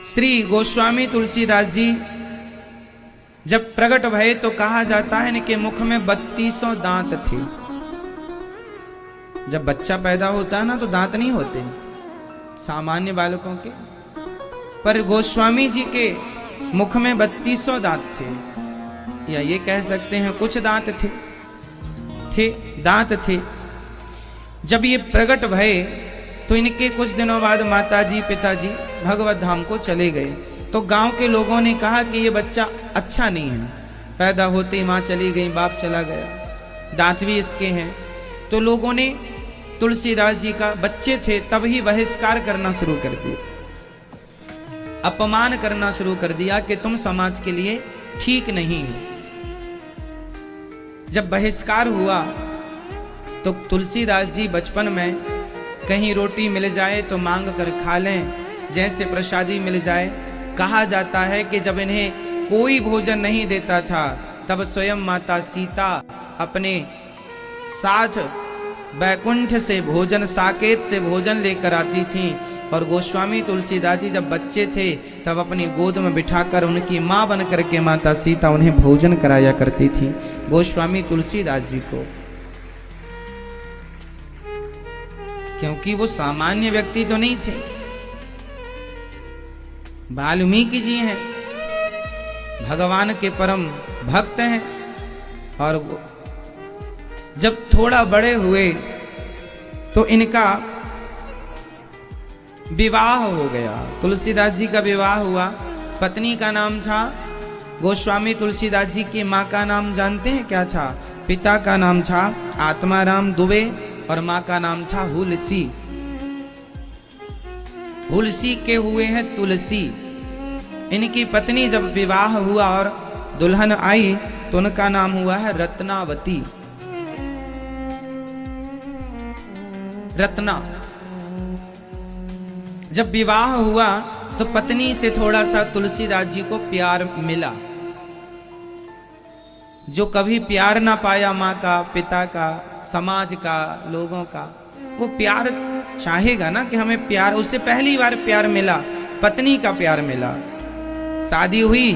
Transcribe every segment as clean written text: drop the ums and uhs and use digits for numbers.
श्री गोस्वामी तुलसीदास जी जब प्रकट भये तो कहा जाता है इनके मुख में 3200 दांत थे। जब बच्चा पैदा होता है ना तो दांत नहीं होते सामान्य बालकों के, पर गोस्वामी जी के मुख में 3200 दांत थे, या ये कह सकते हैं कुछ दांत दांत थे। जब ये प्रकट भये तो इनके कुछ दिनों बाद माताजी पिताजी भगवत धाम को चले गए। तो गांव के लोगों ने कहा कि ये बच्चा अच्छा नहीं है, पैदा होते ही माँ चली गई, बाप चला गया, दांत भी इसके हैं। तो लोगों ने तुलसीदास जी का, बच्चे थे तब ही बहिष्कार करना शुरू कर दिया, अपमान करना शुरू कर दिया कि तुम समाज के लिए ठीक नहीं। जब बहिष्कार हुआ तो तुलसीदास जी बचपन में कहीं रोटी मिल जाए तो मांग कर खा लें, जैसे प्रसादी मिल जाए। कहा जाता है कि जब इन्हें कोई भोजन नहीं देता था तब स्वयं माता सीता अपने साथ बैकुंठ से भोजन, साकेत से भोजन लेकर आती थी। और गोस्वामी तुलसीदास जी जब बच्चे थे तब अपनी गोद में बिठाकर उनकी माँ बन करके माता सीता उन्हें भोजन कराया करती थी, गोस्वामी तुलसीदास जी को। क्योंकि वो सामान्य व्यक्ति तो नहीं थे, वाल्मीकि जी हैं, भगवान के परम भक्त हैं। और जब थोड़ा बड़े हुए तो इनका विवाह हो गया, तुलसीदास जी का विवाह हुआ। पत्नी का नाम था, गोस्वामी तुलसीदास जी की माँ का नाम जानते हैं क्या था? पिता का नाम था आत्माराम दुबे और माँ का नाम था हुलसी। हुलसी के हुए हैं तुलसी। इनकी पत्नी जब विवाह हुआ और दुल्हन आई तो उनका नाम हुआ है रत्नावती, रत्ना। जब विवाह हुआ तो पत्नी से थोड़ा सा तुलसीदास जी को प्यार मिला। जो कभी प्यार ना पाया माँ का, पिता का, समाज का, लोगों का, वो प्यार चाहेगा ना कि हमें प्यार। उससे पहली बार प्यार मिला, पत्नी का प्यार मिला। शादी हुई,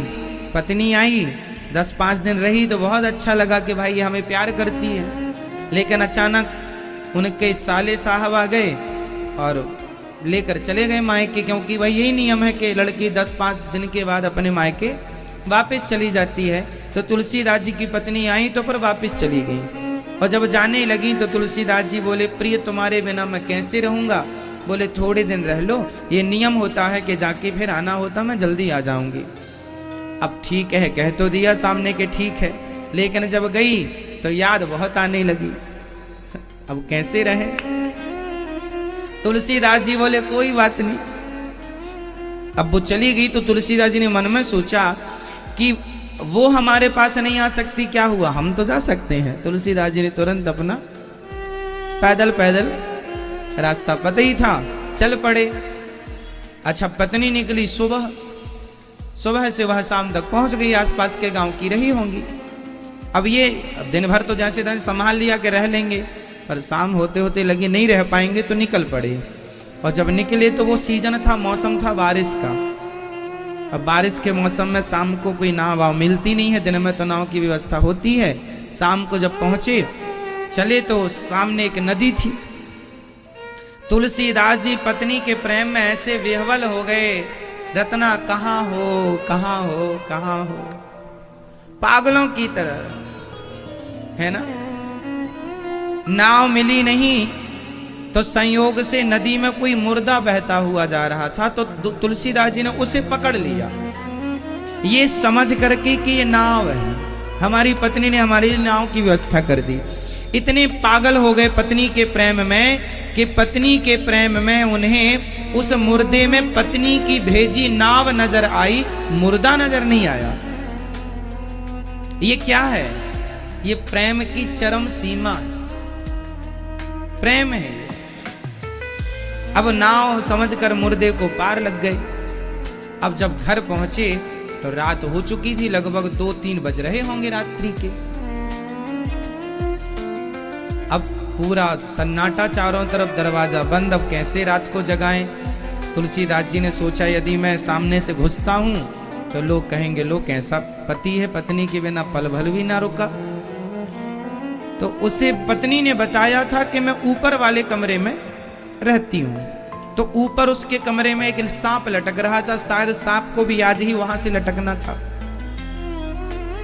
पत्नी आई, 10-5 दिन रही तो बहुत अच्छा लगा कि भाई ये हमें प्यार करती है। लेकिन अचानक उनके साले साहब आ गए और लेकर चले गए मायके, क्योंकि भाई यही नियम है कि लड़की 10-5 दिन के बाद अपने मायके वापस चली जाती है। तो तुलसीदास जी की पत्नी आई तो फिर वापस चली गई। और जब जाने लगी तो तुलसीदास जी बोले, प्रिय तुम्हारे बिना मैं कैसे रहूंगा? बोले थोड़े दिन रह लो, ये नियम होता है कि जाके फिर आना होता, मैं जल्दी आ जाऊंगी। अब ठीक है कह तो दिया सामने के ठीक है, लेकिन जब गई तो याद बहुत आने लगी, अब कैसे रहे? तुलसीदास जी बोले कोई बात नहीं। अब वो चली गई तो तुलसीदास जी ने मन में सोचा कि वो हमारे पास नहीं आ सकती, क्या हुआ, हम तो जा सकते हैं। तुलसीदास जी ने तुरंत अपना पैदल पैदल, रास्ता पता ही था, चल पड़े। अच्छा, पत्नी निकली सुबह से वह शाम तक पहुंच गई, आसपास के गांव की रही होंगी। अब ये दिन भर तो जैसे तैसे संभाल लिया कि रह लेंगे, पर शाम होते होते लगी नहीं रह पाएंगे तो निकल पड़े। और जब निकले तो वो सीजन था, मौसम था बारिश का। अब बारिश के मौसम में शाम को कोई नाव वाव मिलती नहीं है, दिन में तो नाव की व्यवस्था होती है। शाम को जब पहुंचे चले तो सामने एक नदी थी। तुलसीदास जी पत्नी के प्रेम में ऐसे विह्वल हो गए, रत्ना कहाँ हो, कहाँ हो, कहाँ हो, पागलों की तरह, है ना। नाव मिली नहीं तो संयोग से नदी में कोई मुर्दा बहता हुआ जा रहा था, तो तुलसीदास जी ने उसे पकड़ लिया, ये समझ करके कि ये नाव है, हमारी पत्नी ने हमारी नाव की व्यवस्था कर दी। इतने पागल हो गए पत्नी के प्रेम में कि पत्नी के प्रेम में उन्हें उस मुर्दे में पत्नी की भेजी नाव नजर आई, मुर्दा नजर नहीं आया। ये क्या है? ये प्रेम की चरम सीमा, प्रेम है। अब नाव समझकर मुर्दे को पार लग गए। अब जब घर पहुंचे तो रात हो चुकी थी, लगभग 2-3 बज रहे होंगे रात्रि के। अब पूरा सन्नाटा, चारों तरफ दरवाजा बंद, अब कैसे रात को जगाएं? तुलसीदास जी ने सोचा यदि मैं सामने से घुसता हूं तो लोग कहेंगे लो कैसा पति है, पत्नी के बिना पल भर भी ना रुका। तो उसे पत्नी ने बताया था कि मैं ऊपर वाले कमरे में रहती हूं। तो ऊपर उसके कमरे में एक सांप लटक रहा था, शायद सांप को भी आज ही वहां से लटकना था।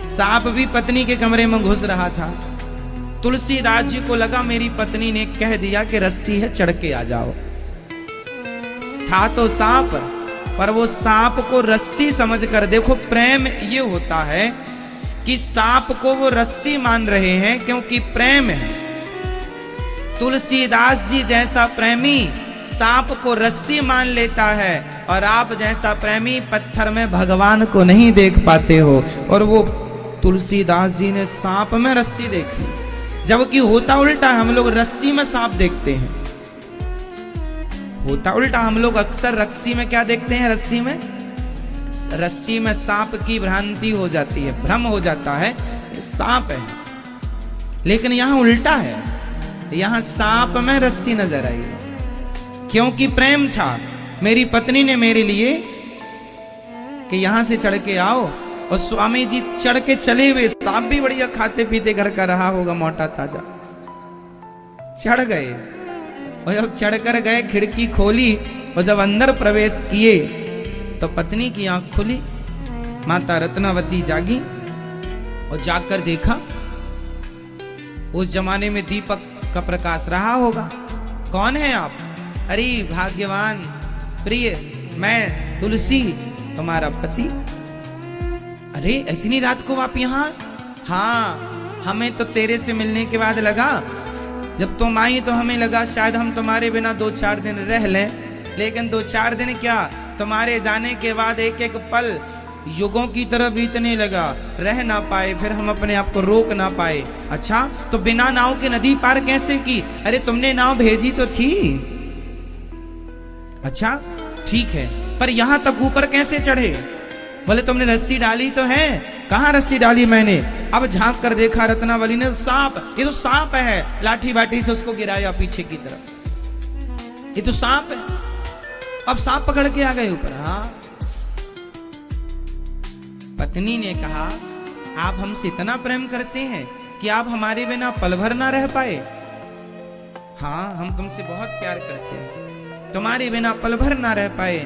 सांप भी पत्नी के कमरे में घुस रहा था। तुलसीदास जी को लगा मेरी पत्नी ने कह दिया कि रस्सी है चढ़ के आ जाओ। था तो सांप, पर वो सांप को रस्सी समझकर, देखो प्रेम ये होता है कि सांप को वो रस्सी मान रहे हैं क्योंकि प्रेम है। तुलसीदास जी जैसा प्रेमी सांप को रस्सी मान लेता है, और आप जैसा प्रेमी पत्थर में भगवान को नहीं देख पाते हो। और वो तुलसीदास जी ने सांप में रस्सी देखी, जबकि होता उल्टा, हम लोग रस्सी में सांप देखते हैं। होता उल्टा, हम लोग अक्सर रस्सी में क्या देखते हैं? रस्सी में सांप की भ्रांति हो जाती है, भ्रम हो जाता है, सांप है। लेकिन यहां उल्टा है, यहां सांप में रस्सी नजर आई, क्योंकि प्रेम था। मेरी पत्नी ने मेरे लिए कि यहां से चढ़ के आओ, और स्वामी जी चढ़ के चले हुए। सांप भी बढ़िया खाते पीते घर का रहा होगा, मोटा ताजा। चढ़ गए, और जब चढ़कर गए खिड़की खोली, और जब अंदर प्रवेश किए तो पत्नी की आंख खुली। माता रत्नावती जागी और जाकर देखा, उस जमाने में दीपक का प्रकाश रहा होगा। कौन है आप? अरे भाग्यवान प्रिय, मैं तुलसी, तुम्हारा पति। अरे इतनी रात को आप यहाँ? हाँ, हमें तो तेरे से मिलने के बाद लगा, जब तुम आई तो हमें लगा शायद हम तुम्हारे बिना 2-4 दिन रह लें। लेकिन 2-4 दिन क्या, तुम्हारे जाने के बाद एक एक पल युगों की तरह बीतने लगा। रह ना पाए, फिर हम अपने आप को रोक ना पाए। अच्छा, तो बिना नाव के नदी पार कैसे की? अरे तुमने नाव भेजी तो थी। अच्छा ठीक है, पर यहां तक ऊपर कैसे चढ़े? बोले तुमने रस्सी डाली तो है। कहां रस्सी डाली मैंने? अब झांक कर देखा रत्नावली ने, सांप, ये तो सांप है। लाठी बाटी से उसको गिराया पीछे की तरफ, ये तो सांप है। अब सांप पकड़ के आ गए ऊपर। हाँ, पत्नी ने कहा आप हमसे इतना प्रेम करते हैं कि आप हमारे बिना पल भर ना रह पाए? हाँ, हम तुमसे बहुत प्यार करते हैं, तुम्हारे बिना पल भर ना रह पाए।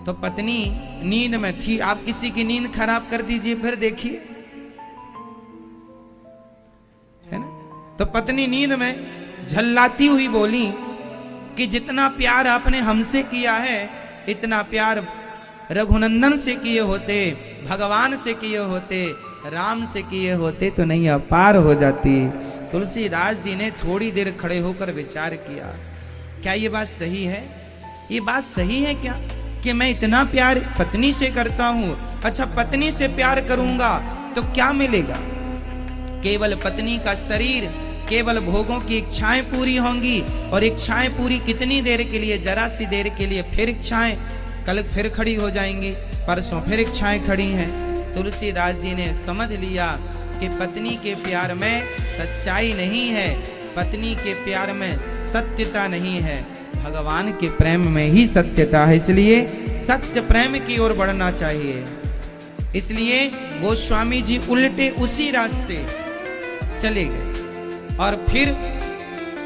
तो पत्नी नींद में थी, आप किसी की नींद खराब कर दीजिए फिर देखिए, है ना? तो पत्नी नींद में झल्लाती हुई बोली कि जितना प्यार आपने हमसे किया है, इतना प्यार रघुनंदन से किए होते, भगवान से किए होते, राम से किए होते तो नहीं अपार हो जाती। तुलसीदास जी ने थोड़ी देर खड़े होकर विचार किया, क्या ये बात सही है? ये बात सही है क्या कि मैं इतना प्यार पत्नी से करता हूं? अच्छा, पत्नी से प्यार करूंगा तो क्या मिलेगा? केवल पत्नी का शरीर, केवल भोगों की इच्छाएं पूरी होंगी। और इच्छाएं पूरी कितनी देर के लिए? जरा सी देर के लिए। फिर इच्छाएं कल फिर खड़ी हो जाएंगी, परसों फिर इच्छाएं खड़ी हैं। तुलसीदास जी ने समझ लिया कि पत्नी के प्यार में सच्चाई नहीं है, पत्नी के प्यार में सत्यता नहीं है, भगवान के प्रेम में ही सत्यता है। इसलिए सत्य प्रेम की ओर बढ़ना चाहिए। इसलिए वो स्वामी जी उल्टे उसी रास्ते चले गए, और फिर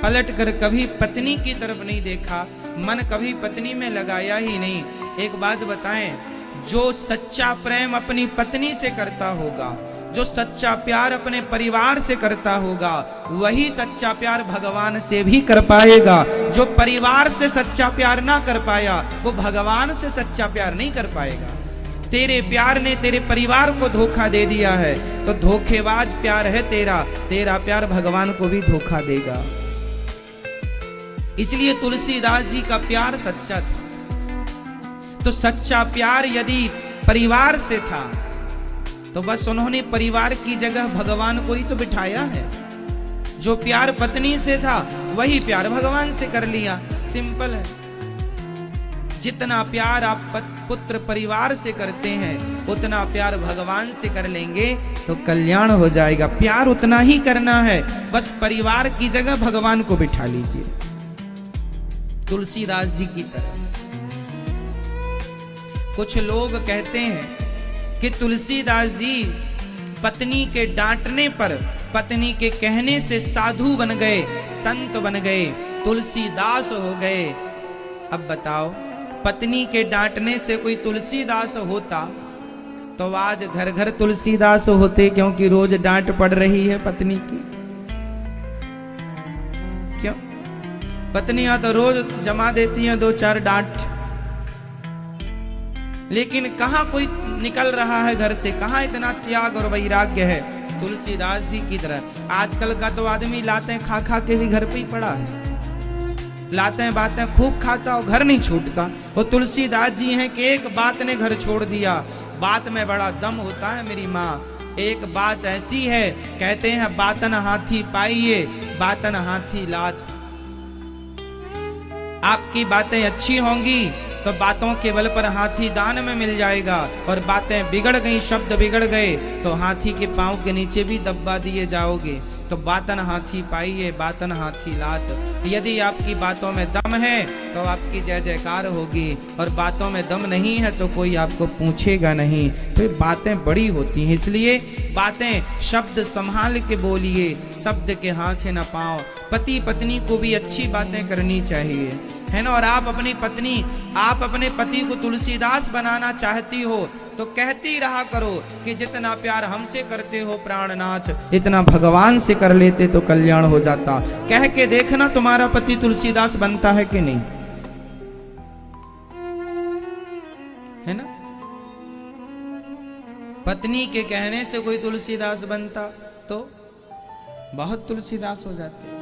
पलट कर कभी पत्नी की तरफ नहीं देखा, मन कभी पत्नी में लगाया ही नहीं। एक बात बताएं, जो सच्चा प्रेम अपनी पत्नी से करता होगा, जो सच्चा प्यार अपने परिवार से करता होगा, वही सच्चा प्यार भगवान से भी कर पाएगा। जो परिवार से सच्चा प्यार ना कर पाया, वो भगवान से सच्चा प्यार नहीं कर पाएगा। तेरे प्यार ने तेरे परिवार को धोखा दे दिया है, तो धोखेबाज प्यार है तेरा, तेरा प्यार भगवान को भी धोखा देगा। इसलिए तुलसीदास जी का प्यार सच्चा था। तो सच्चा प्यार यदि परिवार से था, तो बस उन्होंने परिवार की जगह भगवान को ही तो बिठाया है। जो प्यार पत्नी से था, वही प्यार भगवान से कर लिया। सिंपल है। जितना प्यार आप पुत्र परिवार से करते हैं, उतना प्यार भगवान से कर लेंगे तो कल्याण हो जाएगा। प्यार उतना ही करना है, बस परिवार की जगह भगवान को बिठा लीजिए। तुलसीदास जी की तरह। कुछ लोग कहते हैं कि तुलसीदास जी पत्नी के डांटने पर, पत्नी के कहने से साधु बन गए, संत बन गए, तुलसीदास हो गए। अब बताओ, पत्नी के डांटने से कोई तुलसीदास होता तो आज घर घर तुलसीदास होते, क्योंकि रोज डांट पड़ रही है पत्नी की। क्यों? पत्नियां तो रोज जमा देती हैं 2-4 डांट, लेकिन कहां कोई निकल रहा है घर से, कहां इतना त्याग और वैराग्य है तुलसीदास जी की तरह। आजकल का तो आदमी लाते खा खा के भी घर पे ही पड़ा है, लाते बातें खूब खाता और घर नहीं छूटता। वो तुलसीदास जी हैं कि एक बात ने घर छोड़ दिया। बात में बड़ा दम होता है मेरी माँ। एक बात ऐसी है, कहते हैं बातन हाथी पाइए, बातन हाथी लात। आपकी बातें अच्छी होंगी तो बातों के बल पर हाथी दान में मिल जाएगा, और बातें बिगड़ गई, शब्द बिगड़ गए तो हाथी के पांव के नीचे भी दबा दिए जाओगे। तो बातन हाथी पाइए, बातन हाथी लात। यदि आपकी बातों में दम है तो आपकी जय जयकार होगी, और बातों में दम नहीं है तो कोई आपको पूछेगा नहीं। तो ये बातें बड़ी होती हैं, इसलिए बातें शब्द संभाल के बोलिए, शब्द के हाथ न पाओ। पति पत्नी को भी अच्छी बातें करनी चाहिए, है ना। और आप अपने पति को तुलसीदास बनाना चाहती हो तो कहती रहा करो कि जितना प्यार हमसे करते हो प्राणनाथ, इतना भगवान से कर लेते तो कल्याण हो जाता। कह के देखना तुम्हारा पति तुलसीदास बनता है कि नहीं, है ना। पत्नी के कहने से कोई तुलसीदास बनता तो बहुत तुलसीदास हो जाते।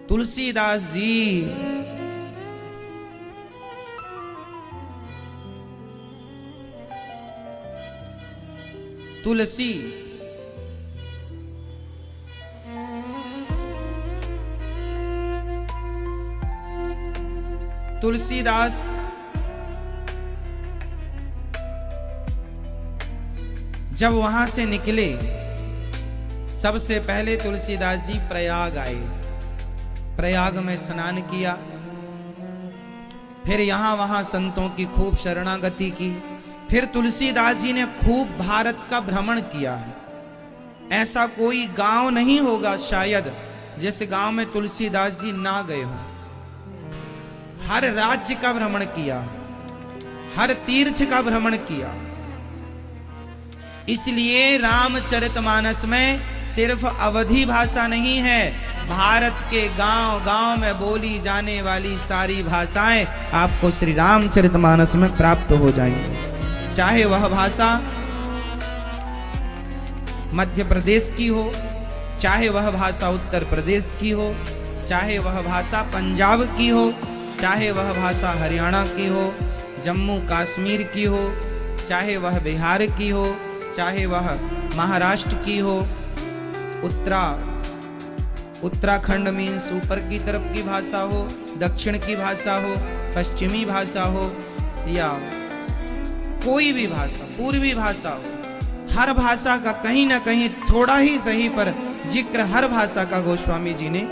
तुलसीदास जी तुलसी तुलसीदास जब वहां से निकले, सबसे पहले तुलसीदास जी प्रयाग आए, प्रयाग में स्नान किया, फिर यहां वहां संतों की खूब शरणागति की। फिर तुलसीदास जी ने खूब भारत का भ्रमण किया है। ऐसा कोई गांव नहीं होगा शायद जिस गांव में तुलसीदास जी ना गए हों। हर राज्य का भ्रमण किया, हर तीर्थ का भ्रमण किया। इसलिए रामचरितमानस में सिर्फ अवधी भाषा नहीं है, भारत के गांव गांव में बोली जाने वाली सारी भाषाएं आपको श्री रामचरितमानस में प्राप्त हो जाएंगी। चाहे वह भाषा मध्य प्रदेश की हो, चाहे वह भाषा उत्तर प्रदेश की हो, चाहे वह भाषा पंजाब की हो, चाहे वह भाषा हरियाणा की हो, जम्मू कश्मीर की हो, चाहे वह बिहार की हो, चाहे वह महाराष्ट्र की हो, उत्तराखंड मीन्स ऊपर की तरफ की भाषा हो, दक्षिण की भाषा हो, पश्चिमी भाषा हो, या कोई भी भाषा, पूर्वी भाषा हो, हर भाषा का कहीं ना कहीं थोड़ा ही सही पर जिक्र हर भाषा का गोस्वामी जी ने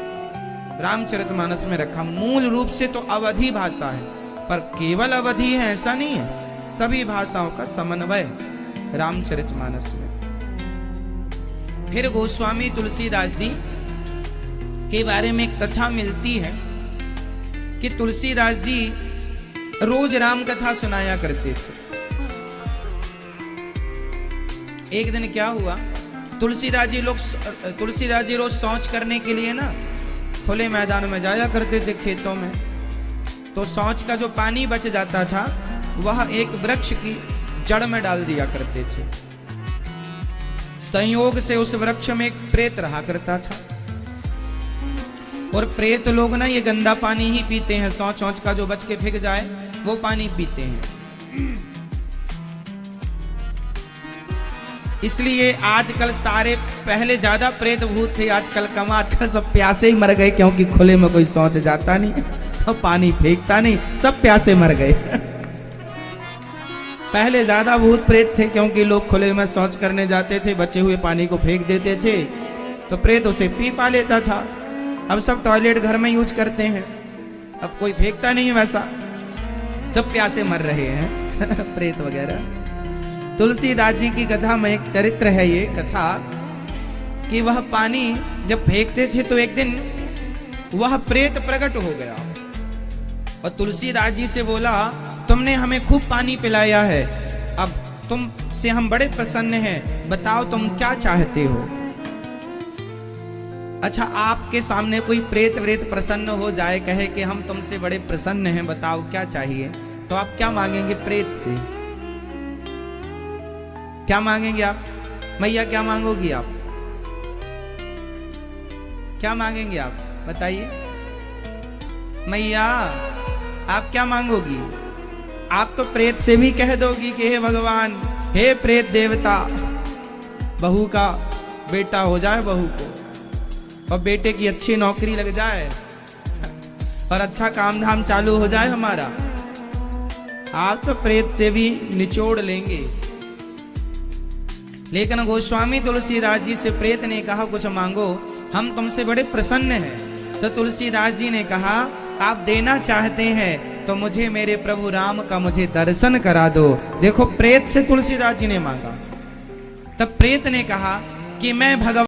रामचरितमानस में रखा। मूल रूप से तो अवधी भाषा है, पर केवल अवधी है ऐसा नहीं है, सभी भाषाओं का समन्वय रामचरितमानस में। फिर गोस्वामी तुलसीदास जी के बारे में कथा मिलती है कि तुलसीदास जी रोज राम कथा सुनाया करते थे। एक दिन क्या हुआ, तुलसीदास जी रोज शौच करने के लिए ना खुले मैदान में जाया करते थे, खेतों में। तो शौच का जो पानी बच जाता था वह एक वृक्ष की जड़ में डाल दिया करते थे। संयोग से उस वृक्ष में एक प्रेत रहा करता था, और प्रेत लोग ना ये गंदा पानी ही पीते हैं, शौच औच का जो बच के फेंक जाए वो पानी पीते हैं। इसलिए आजकल सारे, पहले ज्यादा प्रेत भूत थे, आजकल कम, आजकल सब प्यासे ही मर गए, क्योंकि खुले में कोई शौच जाता नहीं और पानी फेंकता नहीं, सब प्यासे मर गए। पहले ज्यादा भूत प्रेत थे, क्योंकि लोग खुले में शौच करने जाते थे, बचे हुए पानी को फेंक देते थे, तो प्रेत उसे पी पा लेता था। अब सब टॉयलेट घर में यूज करते हैं, अब कोई फेंकता नहीं है वैसा, सब प्यासे मर रहे हैं प्रेत वगैरह। तुलसीदास जी की कथा में एक चरित्र है ये कथा कि वह पानी जब फेंकते थे तो एक दिन वह प्रेत प्रकट हो गया और तुलसीदास जी से बोला, तुमने हमें खूब पानी पिलाया है, अब तुमसे हम बड़े प्रसन्न हैं, बताओ तुम क्या चाहते हो। अच्छा, आपके सामने कोई प्रेत व्रेत प्रसन्न हो जाए, कहे कि हम तुमसे बड़े प्रसन्न हैं, बताओ क्या चाहिए, तो आप क्या मांगेंगे प्रेत से? क्या मांगेंगे आप? मैया क्या मांगोगी आप? क्या मांगेंगे आप बताइए? मैया आप क्या मांगोगी? आप तो प्रेत से भी कह दोगी कि हे भगवान, हे प्रेत देवता, बहू का बेटा हो जाए बहू को, और बेटे की अच्छी नौकरी लग जाए और अच्छा काम धाम चालू हो जाए हमारा। आप तो प्रेत से भी निचोड़ लेंगे। लेकिन गोस्वामी तुलसीदास जी से प्रेत ने कहा, कुछ मांगो, हम तुमसे बड़े प्रसन्न हैं। तो तुलसीदास जी ने कहा, आप देना चाहते हैं तो मुझे मेरे प्रभु राम का मुझे दर्शन करा दो। देखो, प्रेत से तुलसीदास जी ने मांगा, तब प्रेत ने कहा कि मैं भगवान